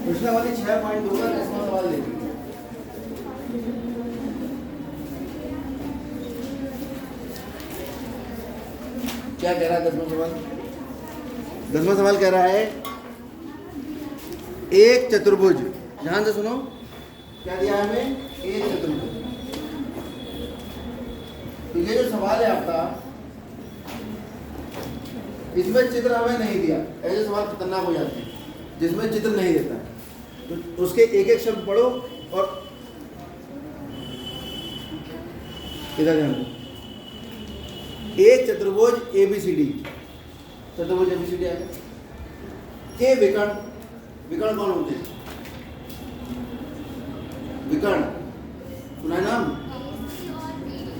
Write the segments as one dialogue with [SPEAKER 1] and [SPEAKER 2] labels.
[SPEAKER 1] पिछले वाली 6.2 का 10वां सवाल देखिए। क्या कह रहा है 10वां सवाल? 10वां सवाल कह रहा है एक चतुर्भुज, ध्यान से सुनो, क्या दिया है हमें? एक चतुर्भुज। तो ये जो सवाल है आपका, इसमें चित्र हमें नहीं दिया। ऐसे सवाल खतरनाक हो जाते हैं जिसमें चित्र नहीं देता है, तो उसके एक एक शब्द पढ़ो और इधर ध्यान दो। एक चतुर्भुज ABCD, चतुर्भुज ABCD आ गया। के विकर्ण, विकर्ण कौन होते हैं? विकर्ण सुना है नाम?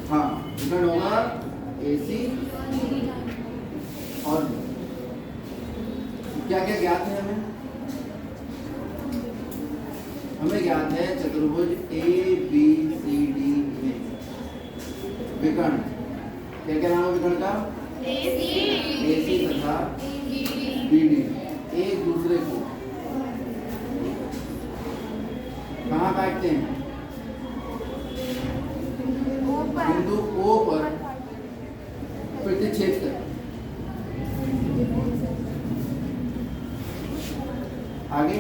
[SPEAKER 1] हाँ, विकर्ण होगा AC और क्या क्या ज्ञात है हमें? हमें ज्ञात है चतुर्भुज ABCD में विकर्ण, क्या क्या नाम है विकर्ण का? AC तथा BD एक दूसरे को कहाँ काटते हैं? बिंदु O पर प्रतिच्छेद करते हैं। आगे,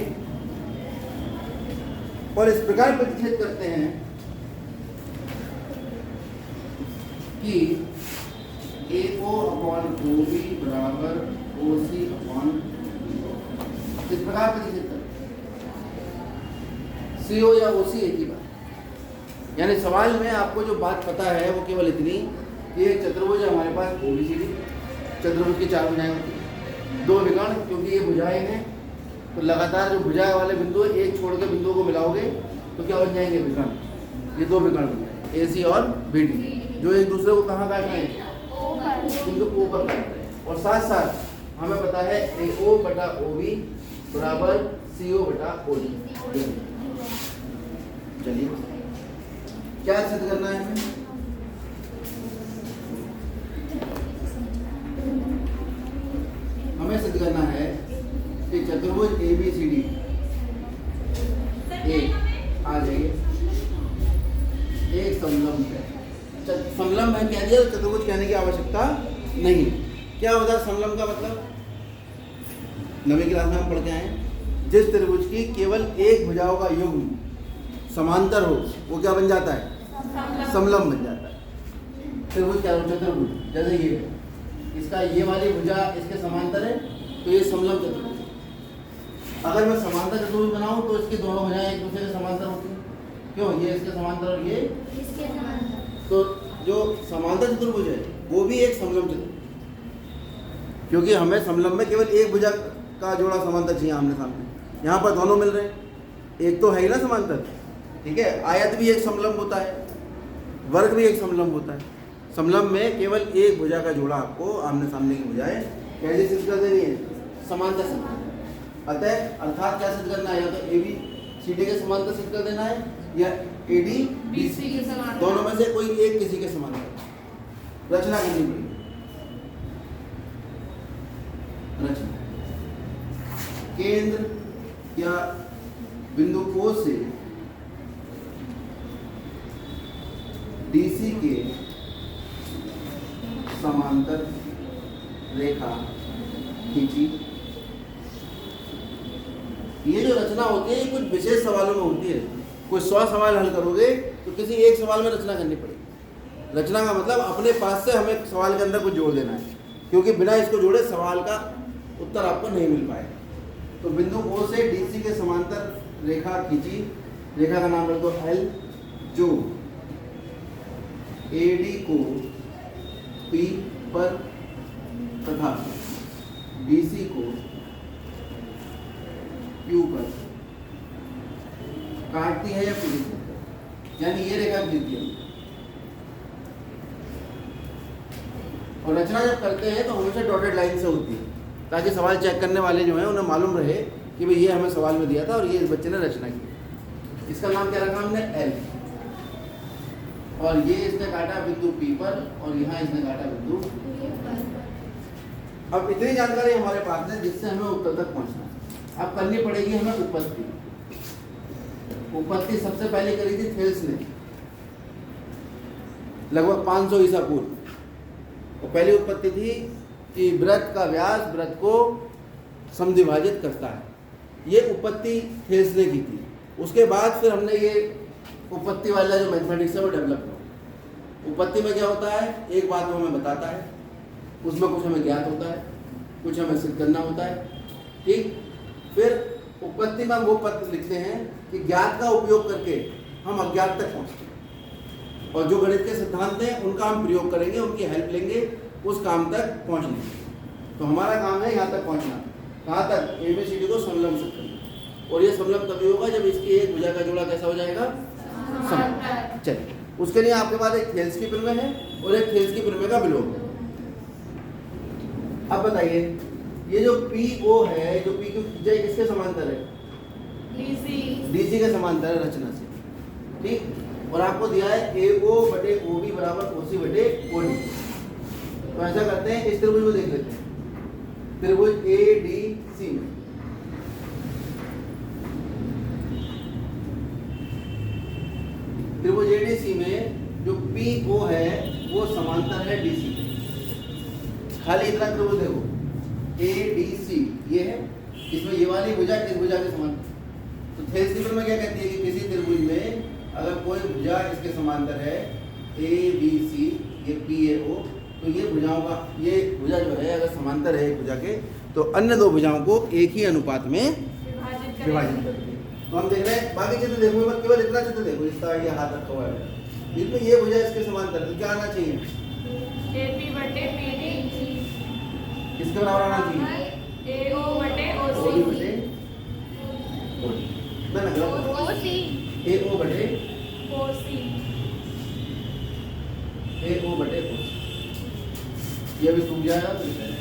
[SPEAKER 1] और इस प्रकार प्रतिच्छेद करते हैं कि AO/OB बराबर OC/, इस प्रकार प्रतिच्छेद करते हैं। CO या OC एक ही बात। यानी सवाल में आपको जो बात पता है वो केवल इतनी कि एक चतुर्भुज है हमारे पास OBCD, चतुर्भुज की 4 भुजाएं होती हैं, 2 विकर्ण, क्योंकि ये भुजाएं हैं तो लगातार जो भुजा वाले बिंदु एक छोड़ के बिंदुओं को मिलाओगे तो क्या बन जाएंगे? विकर्ण। ये 2 विकर्ण बन जाएंगे AC और BD, जो एक दूसरे को कहाँ काट रहे हैं? बिंदु O पर काट रहे हैं। और साथ साथ हमें पता है AO/OB बराबर CO/OD। चलिए, क्या सिद्ध करना है हमें? हमें सिद्ध करना है कि चतुर्भुज ABCD एक, आ जाइए, एक समलंब है। समलंब है कह दिया तो चतुर्भुज कहने की आवश्यकता नहीं। क्या होता है समलंब का मतलब? 9वीं क्लास में हम पढ़ के आए, जिस त्रिभुज की केवल एक भुजाओं का युग्म समांतर हो वो क्या बन जाता है? समलंब बन जाता है। त्रिभुज क्या हो? चतुर्भुज। जैसे ये, इसका ये वाली भुजा इसके समांतर है तो ये समलंब चतुर्भुज। अगर मैं समांतर चतुर्भुज बनाऊं तो इसकी दोनों भुजाएं एक दूसरे के समांतर होती हैं। क्यों? ये इसके समांतर और ये इसके समांतर। तो जो समांतर चतुर्भुज है वो भी एक समलंब चतुर्भुज, क्योंकि हमें समलंब में केवल एक भुजा का जोड़ा समांतर चाहिए आमने सामने। यहाँ पर दोनों मिल रहे हैं, एक तो है ही ना समांतर, ठीक है। आयत भी एक समलंब होता है, वर्ग भी एक समलंब होता है। समलंब में केवल एक भुजा का जोड़ा आपको आमने सामने की भुजाएं कैसे सिद्ध कर देनी है? समांतर सिद्ध करना है। अतः अर्थात क्या सिद्ध करना है? या तो ABCD के समांतर सिद्ध कर देना है या AD/BC के समांतर, दोनों में से कोई एक किसी के समांतर रचना करनी पड़ेगी। रचना, केंद्र या बिंदु O से DC के समांतर रेखा खींची। ये जो रचना होती है ये कुछ विशेष सवालों में होती है। कोई 100 सवाल हल करोगे तो किसी एक सवाल में रचना करनी पड़ेगी। रचना का मतलब अपने पास से हमें सवाल के अंदर कुछ जोड़ देना है, क्योंकि बिना इसको जोड़े सवाल का उत्तर आपको नहीं मिल पाएगा। तो बिंदु O से DC के समांतर रेखा खींची, रेखा का नाम रख दो L, जो AD को P पर तथा BC को Q पर काटती है या खींचती है, यानी ये रेखा खींचती है। और रचना जब करते हैं तो हमेशा डॉटेड लाइन से होती है, ताकि सवाल चेक करने वाले जो हैं उन्हें मालूम रहे कि भाई ये हमें सवाल में दिया था और ये इस बच्चे ने रचना की। इसका नाम क्या रखा हमने? L। और ये इसने काटा बिंदु P पर और यहाँ इसने काटा बिंदु Q पर। अब इतनी जानकारी हमारे पास है जिससे हमें उत्तर तक पहुँचना है। अब करनी पड़ेगी हमें उत्पत्ति। उत्पत्ति सबसे पहले करी थी थेल्स ने, लगभग 500 ईसा पूर्व। और पहली उत्पत्ति थी कि वृत्त का व्यास वृत्त को समद्विभाजित करता है। ये उत्पत्ति थेल्स ने की थी। उसके बाद फिर हमने ये उत्पत्ति वाला जो मैथमेटिक्स है वो डेवलप किया। उत्पत्ति में क्या होता है, एक बात वो हमें बताता है, उसमें कुछ हमें ज्ञात होता है, कुछ हमें सिद्ध करना होता है, ठीक। फिर उत्पत्ति में हम वो पद लिखते हैं कि ज्ञात का उपयोग करके हम अज्ञात तक पहुँचते हैं, और जो गणित के सिद्धांत हैं उनका हम प्रयोग करेंगे, उनकी हेल्प लेंगे उस काम तक पहुँचने के। तो हमारा काम है यहाँ तक पहुँचना। कहाँ तक? ABCD को समलंब से करना। और ये समलंब तभी होगा जब इसकी एक भुजा का जोड़ा कैसा हो जाएगा? समलंब। चलिए, उसके लिए आपके पास एक थेल्स की प्रमेय है और एक थेल्स की प्रमेय का विलोम है। अब बताइए, ये जो PO है, जो PQ खींचा है, किसके समांतर है? DC के समांतर है रचना से, ठीक। और आपको दिया है AO बटे OB बराबर OC बटे OD। तो ऐसा करते हैं, इस त्रिभुज को देख लेते हैं। त्रिभुज ADC में जो PO है वो समांतर है DC के। खाली इतना त्रिभुज देखो, ADC ये है, इसमें ये वाली भुजा इस भुजा के समांतर। तो थेल्स की प्रमेय क्या कहती है कि किसी त्रिभुज में अगर कोई भुजा इसके समांतर है, ABC ये PAO, तो ये भुजाओं का, ये भुजा जो है अगर समांतर है एक भुजा के, तो अन्य दो भुजाओं को एक ही अनुपात में विभाजित करती है। तो हम देख रहे हैं, बाकी चित्र देखो मत, केवल इतना चित्र देखो, इसका ये हाथ रखा हुआ है, इसमें ये भुजा इसके समांतर है, तो क्या आना चाहिए?
[SPEAKER 2] AP बटे PD
[SPEAKER 1] किसके बराबर आना चाहिए?
[SPEAKER 2] AO बटे OC
[SPEAKER 1] OB बटे OD। ना ना गलत,
[SPEAKER 2] OC
[SPEAKER 1] AO बटे AO बटे OC। ये भी सूख जाएगा तो लिख लेना।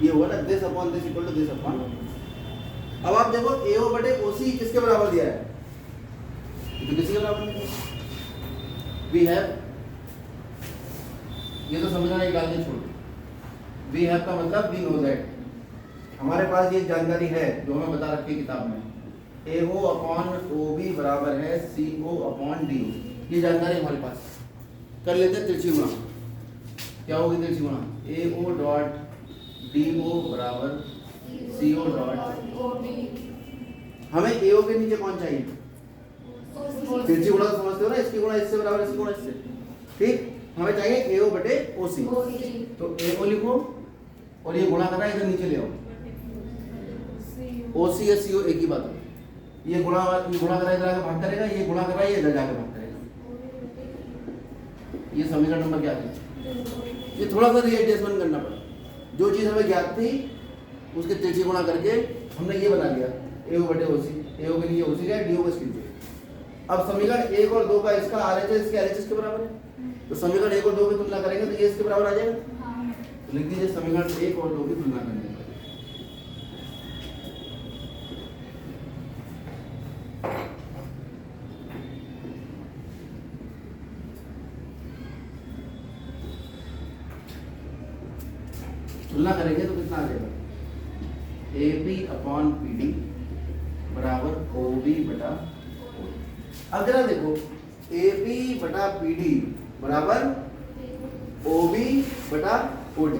[SPEAKER 1] ये हुआ ना this upon this equal to this upon. अब आप देखो AO बटे OC किसके बराबर दिया है? तो किसके बराबर दिया है? वी हैव, ये तो समझना एक गाली छोड़। वी हैव का मतलब वी नो दैट, हमारे पास ये जानकारी है जो हमें बता रखी है किताब में। AO अपॉन OB बराबर है CO अपॉन DO। ये जानकारी हमारे पास। कर लेते हैं तिरछी गुणा। क्या होगी तिरछी गुणा? AO डॉट DO बराबर CO डॉट
[SPEAKER 2] OB।
[SPEAKER 1] हमें AO के नीचे कौन चाहिए? तिरछी गुणा तो समझते हो ना, इसकी गुणा इससे बराबर इसकी गुणा इससे, ठीक। हमें चाहिए AO बटे OC। तो AO लिखो और ये गुणा करना है, इधर नीचे ले आओ। OC या CO एक ही बात है। ये गुणा करा इधर आके भाग करेगा, ये गुणा करा ये इधर जाके भाग करेगा। ये समीकरण नंबर क्या है? ये थोड़ा सा रीएडजस्टमेंट करना पड़ा। जो चीज़ हमें ज्ञात थी उसके तिरछी गुणा करके हमने ये बना लिया AO बटे OC। AO के लिए OC है, DO को इसके नीचे। अब समीकरण 1 और 2 का इसका RHS इसके LHS के बराबर है, तो समीकरण 1 और 2 की तुलना करेंगे तो ये इसके बराबर आ जाएगा। तो लिख दीजिए समीकरण 1 और 2 की तुलना करने के तुलना करेंगे तो कितना आ जाएगा? AP अपॉन PD बराबर OB बटा OD। अब जरा देखो, AP बटा PD बराबर OB बटा OD।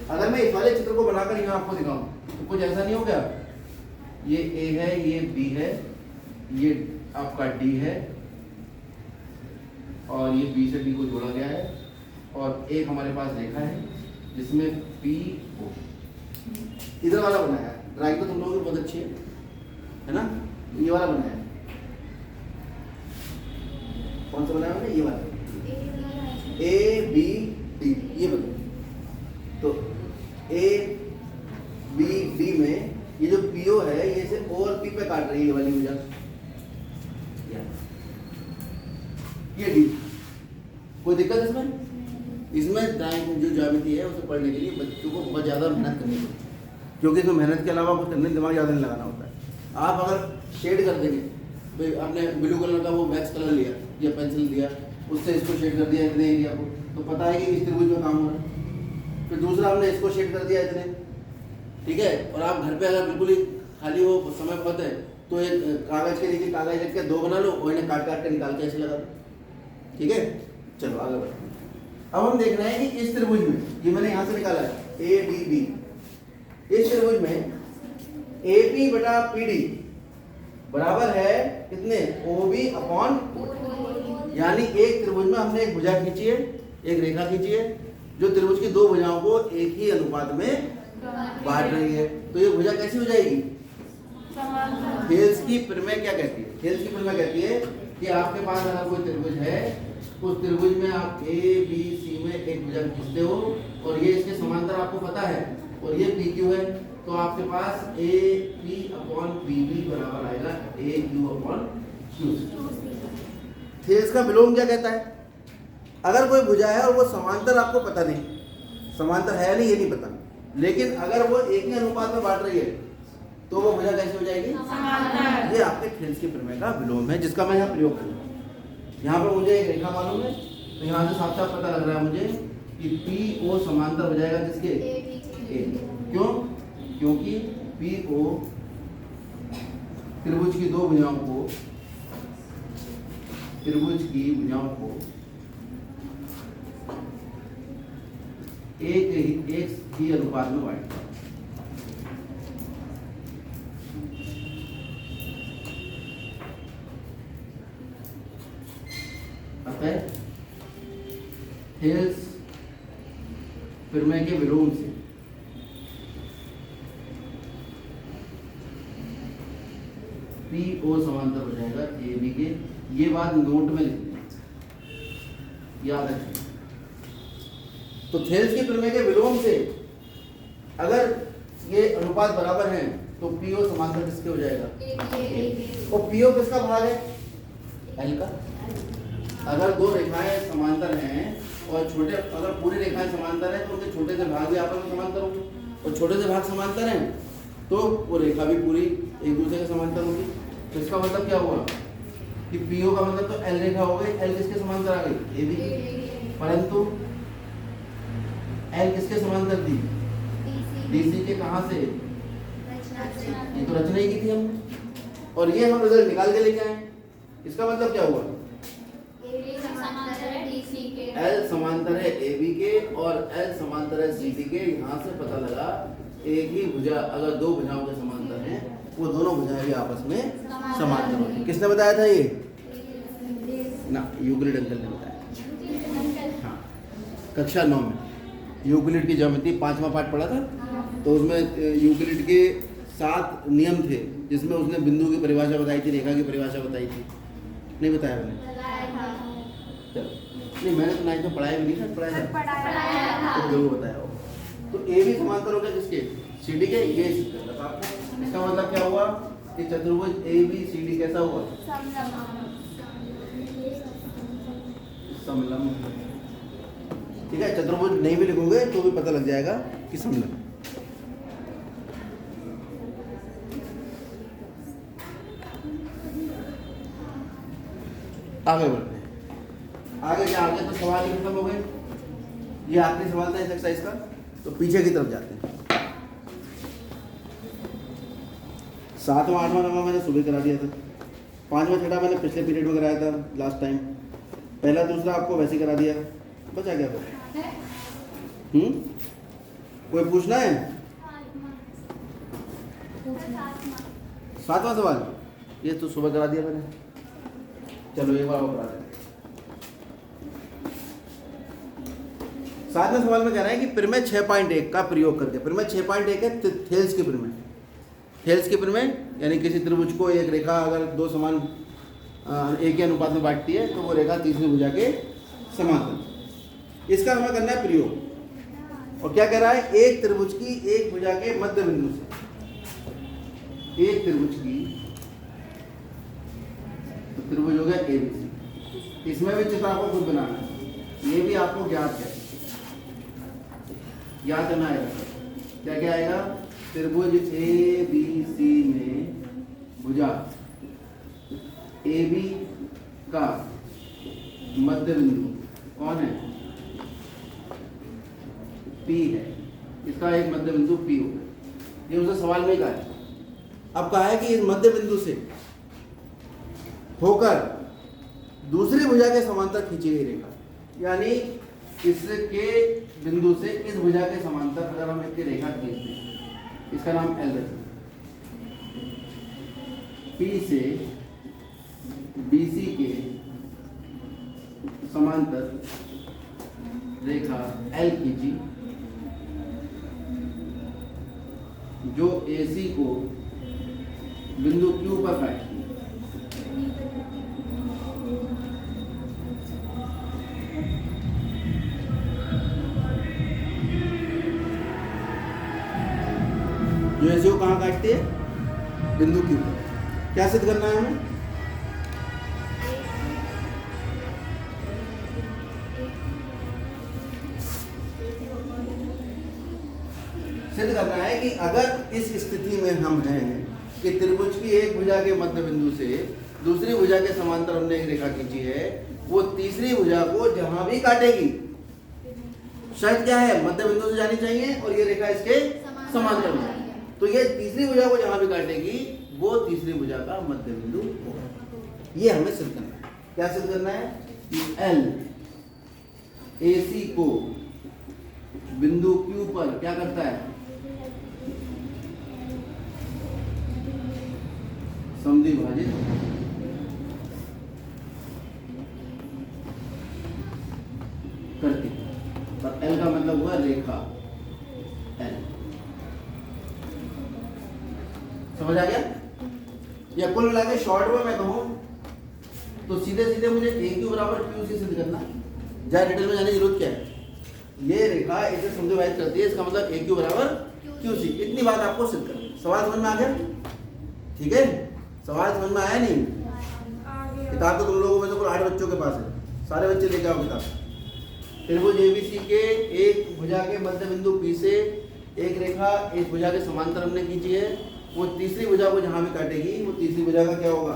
[SPEAKER 1] अगर मैं इस वाले चित्र को बनाकर यहाँ आपको दिखाऊं तो कुछ ऐसा नहीं हो गया? ये A है, ये B है, ये आपका D है, और ये B से D को जोड़ा गया है, और एक हमारे पास रेखा है जिसमें PO इधर वाला बनाया है। ड्राइंग तो तुम लोगों की बहुत अच्छी है ना? ये वाला बनाया है। कौन सा बनाया हमने? ये वाला ABD, ये बनाया। तो ABD में ये जो PO है ये इसे O और P पे काट रही है, ये वाली भुजा, ये D। कोई दिक्कत इसमें? इसमें ड्राइंग जो ज्यामिति है उसे पढ़ने के लिए बच्चों को बहुत ज़्यादा मेहनत करनी पड़ती है, क्योंकि इसमें मेहनत के अलावा कुछ करने दिमाग ज़्यादा नहीं लगाना होता है। आप अगर शेड कर देंगे, भाई आपने ब्लू कलर का वो वैक्स कलर लिया या पेंसिल लिया, उससे इसको शेड कर दिया इतने एरिया को, तो पता है कि इस त्रिभुज में काम हो रहा है। फिर दूसरा हमने इसको शेड कर दिया इतने, ठीक है। और आप घर पे अगर बिल्कुल ही खाली हो, समय बहुत है, तो एक कागज के नीचे कागज रख के दो बना लो और इन्हें काट काट के निकाल के ऐसे लगा दो, ठीक है। चलो आगे बढ़ते हैं। अब हम देख रहे हैं कि इस त्रिभुज में, ये मैंने यहाँ से निकाला है ADB, इस त्रिभुज में AP बटा PD बराबर है कितने, OB अपॉन, यानी एक त्रिभुज में हमने एक भुजा खींची है, एक रेखा खींची है जो त्रिभुज की दो भुजाओं को एक ही अनुपात में बांट रही है। तो ये भुजा कैसी हो जाएगी, थेल्स की प्रमेय क्या कहती है, थेल्स की प्रमेय कहती है कि आपके पास अगर कोई त्रिभुज है, उस त्रिभुज में आप ABC में एक भुजा खींचते हो और ये इसके समांतर आपको पता है और ये PQ है, तो आपके पास AP अपॉन PB बराबर आएगा AQ अपॉन Q। थेल्स का विलोम क्या कहता है, अगर कोई भुजा है और वो समांतर आपको पता नहीं, समांतर है नहीं ये नहीं पता, लेकिन अगर वो एक ही अनुपात में बांट रही है तो वो भुजा कैसी हो जाएगी, ये आपके थेल्स की प्रमेय का विलोम है, जिसका मैं यहाँ प्रयोग करूँगा। यहाँ पर मुझे एक रेखा मालूम है, तो यहाँ से साफ साफ पता लग रहा है मुझे कि PO समांतर हो जाएगा किसके, A। क्यों, क्योंकि PO त्रिभुज की दो भुजाओं को, त्रिभुज की भुजाओं को एक ही अनुपात में बांटता है। अतः थेल्स प्रमेय के विलोम से PO समांतर हो जाएगा AB के। ये बात नोट में लिखनी है, याद रखें। तो थेल्स के प्रमेय के विलोम से अगर ये अनुपात बराबर हैं तो PO समांतर किसके हो जाएगा, और PO किसका भाग है, L का। अगर दो रेखाएं समांतर हैं और छोटे, अगर पूरी रेखाएं समांतर हैं तो उनके छोटे से भाग भी आपस में समांतर होंगे, और छोटे से भाग समांतर हैं तो वो रेखा भी पूरी एक दूसरे के समांतर होगी। तो इसका मतलब क्या हुआ कि PO का मतलब तो L रेखा हो गई, L किसके समांतर आ गई, AB, परंतु L किसके समांतर थी, DC के। कहाँ से, ये तो रचना ही की थी हमने, और ये हम रिजल्ट निकाल के लेके आए। इसका मतलब क्या हुआ, L समांतर है AB के और L समांतर है CD के। यहाँ से पता लगा एक ही भुजा, अगर दो भुजाओं के समांतर हैं वो दोनों भुजाएं भी आपस में समांतर होती हैं। किसने बताया था ये ना, यूक्लिड अंकल ने बताया। हाँ, कक्षा 9 में यूक्लिड की ज्यामिति 5वां पाठ पढ़ा था, तो उसमें यूक्लिड के 7 नियम थे, जिसमें उसने बिंदु की परिभाषा बताई थी, रेखा की परिभाषा बताई थी, नहीं बताया मैंने, नहीं मैंने तो 9 में पढ़ाया भी नहीं था, पढ़ाया था तो जरूर बताया हो। तो AB समांतर हो गया किसके, CD के। ये आपको इसका मतलब क्या हुआ कि चतुर्भुज ABCD कैसा हुआ, समलंब। ठीक है, चतुर्भुज नहीं भी लिखोगे तो भी पता लग जाएगा कि समलंब। आगे बढ़ते हैं, आगे क्या, आगे तो सवाल ही खत्म हो गए, ये आखिरी सवाल था इस एक्सरसाइज का। तो पीछे की तरफ जाते हैं। 7वां 8वां 9वां मैंने सुबह करा दिया था, 5वां 6वां मैंने पिछले पीरियड में कराया था लास्ट टाइम, पहला दूसरा आपको वैसे ही करा दिया, बचा क्या फिर, कोई पूछना है, 7वां सवाल ये तो सुबह करा दिया मैंने, चलो एक बार और करा दें। 7वें सवाल में कह रहा है कि प्रमेय 6.1 का प्रयोग करके, प्रमेय 6.1 है थेल्स की प्रमेय। थेल्स की प्रमेय यानी किसी त्रिभुज को एक रेखा अगर दो समान एक ही अनुपात में बांटती है तो वो रेखा तीसरी भुजा के समांतर। इसका हमें करना है प्रयोग, और क्या कह रहा है, एक त्रिभुज की एक भुजा के मध्य बिंदु से, एक त्रिभुज की, तो त्रिभुज हो गया ABC, इसमें भी चित्र आपको खुद बनाना है, ये भी आपको ज्ञात है, याद करना आएगा। क्या क्या आएगा, त्रिभुज ABC में भुजा AB का मध्य बिंदु कौन है, P है, इसका एक मध्य बिंदु P हो गया। ये उसने सवाल में कहा है। अब कहा है कि इस मध्य बिंदु से होकर दूसरी भुजा के समांतर खींची गई रेखा, यानी इसके बिंदु से इस भुजा के समांतर अगर हम एक रेखा खींचते हैं, इसका नाम L रखते हैं, P से BC के समांतर रेखा L खींची, जो AC को बिंदु Q पर काटती है। जो AC को कहाँ काटती है? बिंदु Q पर। क्या सिद्ध करना है हमें? सिद्ध करना है कि अगर इस स्थिति में हम हैं कि त्रिभुज की एक भुजा के मध्य बिंदु से दूसरी भुजा के समांतर हमने एक रेखा खींची है, वो तीसरी भुजा को जहां भी काटेगी, शर्त क्या है? मध्य बिंदु से जानी चाहिए और ये रेखा इसके समांतर में। तो ये तीसरी भुजा को जहां भी काटेगी वो तीसरी भुजा का मध्य बिंदु होगा। ये हमें सिद्ध करना है। क्या सिद्ध करना है? कि L AC को बिंदु Q पर क्या करता है? समद्विभाजित करती है। और L का मतलब हुआ रेखा L। समझ आ गया? या कुल मिला के शॉर्ट में मैं कहूं तो सीधे सीधे मुझे AQ बराबर QC सिद्ध करना है। ज्यादा डिटेल में जाने की जरूरत क्या है? ये रेखा इसे समद्विभाजित करती है, इसका मतलब AQ बराबर QC। इतनी बात आपको सिद्ध करनी है। सवाल समझ में आ गया? ठीक है, सवाल समझ में आया नहीं? किताब तो तुम लोगों में से कुल 8 बच्चों के पास है, सारे बच्चे लेके आओ किताब। त्रिभुज ABC के एक भुजा के मध्य बिंदु P से एक रेखा इस भुजा के समांतर हमने खींची है, वो तीसरी भुजा को जहां भी काटेगी वो तीसरी भुजा का क्या होगा?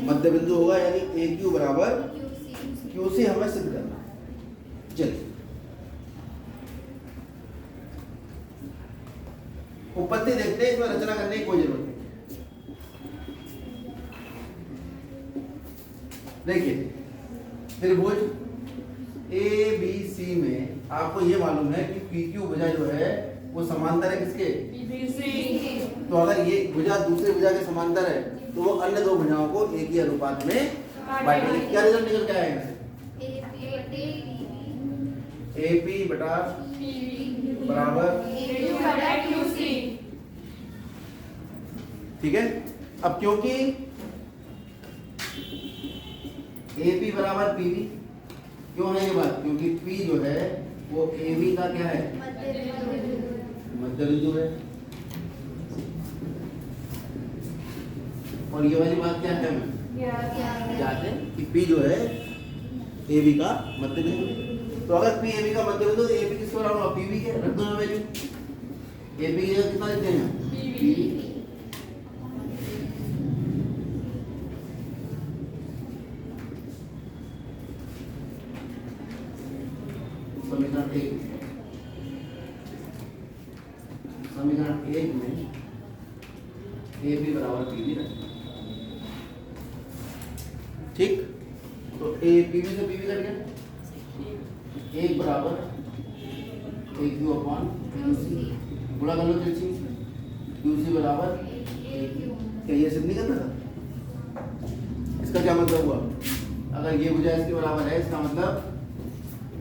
[SPEAKER 1] मध्य बिंदु होगा, यानी AQ बराबर QC हमें सिद्ध करना है। चलिए उपपत्ति देखते हैं, इसमें रचना करने की कोई जरूरत नहीं। देखिए त्रिभुज ABC में आपको ये मालूम है कि PQ भुजा जो है वो समांतर है किसके? तो अगर ये भुजा दूसरी भुजा के समांतर है तो वो अन्य दो भुजाओं को एक ही अनुपात में बांटेगी। क्या रिजल्ट निकल के आएगा? AP बटा बराबर, ठीक है। अब क्योंकि AP बराबर PB, क्यों है ये बात? क्योंकि P जो है वो AB का क्या है? मध्य बिंदु है। और ये वाली बात क्या है? हमें जानते हैं कि P जो है AB का मध्य बिंदु है। तो अगर P AB का मध्य बिंदु तो AB किसके बराबर होगा? PB के। रख दो ना वैल्यू। AB की जगह कितना देते हैं? PB। समीकरण 1 में AB बराबर PB रखें। ठीक, तो PB से PB कट गया, 1 बराबर AQ अपॉन QC, गुणा कर लो तिरछी, QC बराबर क्या ये सिद्ध नहीं करना था? इसका क्या मतलब हुआ? अगर ये भुजा इसके बराबर है, इसका मतलब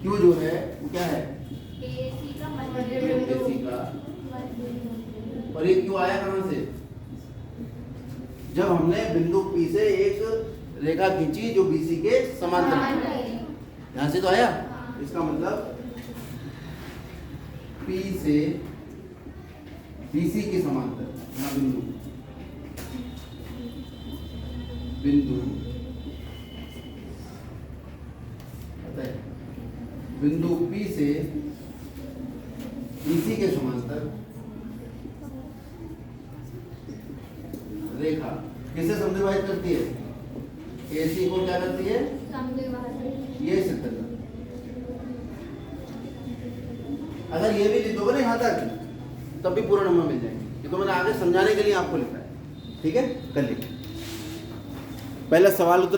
[SPEAKER 1] Q जो है वो क्या है? AC का। और ये Q आया कहां से? जब हमने बिंदु P से एक रेखा खींची जो BC के समांतर है, यहां से तो आया। इसका मतलब P से BC के समांतर, यहाँ बिंदु बिंदु P से BC के समांतर रेखा किसे समद्विभाजित करती है? AC को क्या करती है? ये सिद्ध करना। अगर ये भी लिख दोगे ना यहाँ तक तब भी पूरा नंबर मिल जाएंगे। ये तो मैंने आगे समझाने के लिए आपको लिखा है, ठीक है। कर लीजिए पहला सवाल उत्तर।